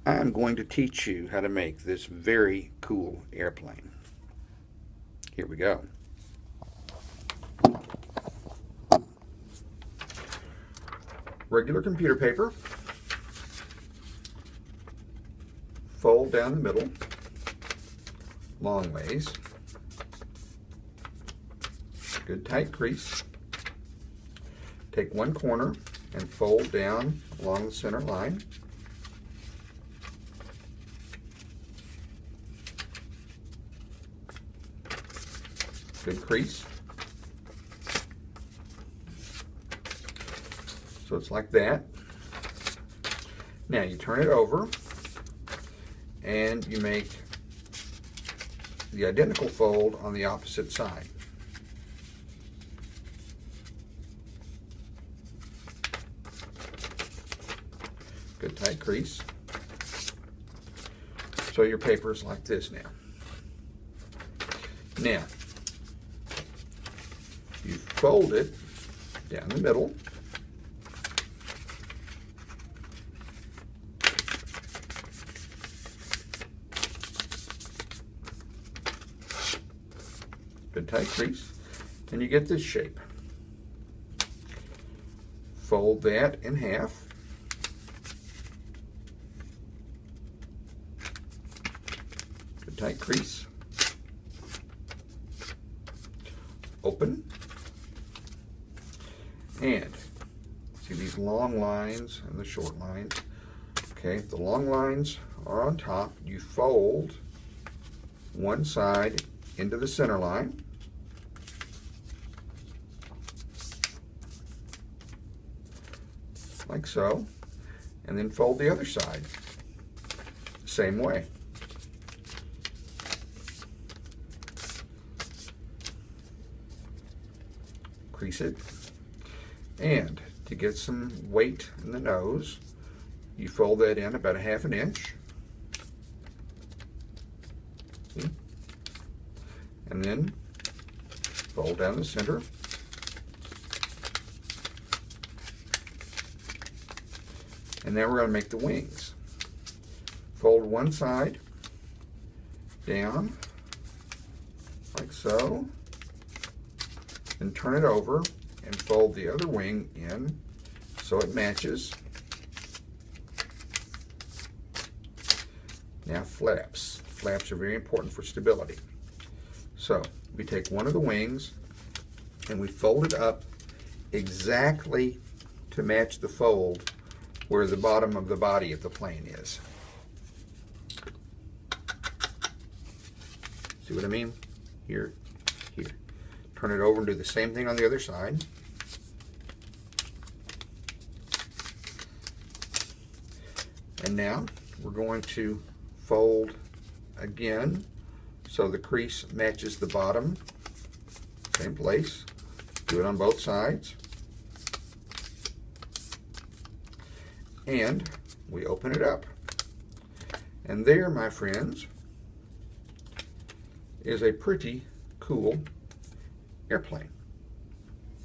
I'm going to teach you how to make this very cool airplane. Here we go. Regular computer paper, fold down the middle, long ways, good tight crease. Take one corner and fold down along the center line. Good crease. So it's like that. Now you turn it over and you make the identical fold on the opposite side. Good tight crease. So your paper is like this now. Now, you fold it down the middle. Good tight crease. And you get this shape. Fold that in half. Good tight crease. Open. And see these long lines and the short lines. Okay, the long lines are on top. You fold one side into the center line. Like so. And then fold the other side. Same way. Crease it. And to get some weight in the nose, you fold that in about 1/2 inch. See? And then fold down the center. And now we're going to make the wings. Fold one side down, like so, and turn it over and fold the other wing in so it matches. Now flaps. Flaps are very important for stability. So we take one of the wings and we fold it up exactly to match the fold where the bottom of the body of the plane is. See what I mean? Here, here. Turn it over and do the same thing on the other side. And now we're going to fold again so the crease matches the bottom. Same place. Do it on both sides. And we open it up. And there, my friends, is a pretty cool airplane.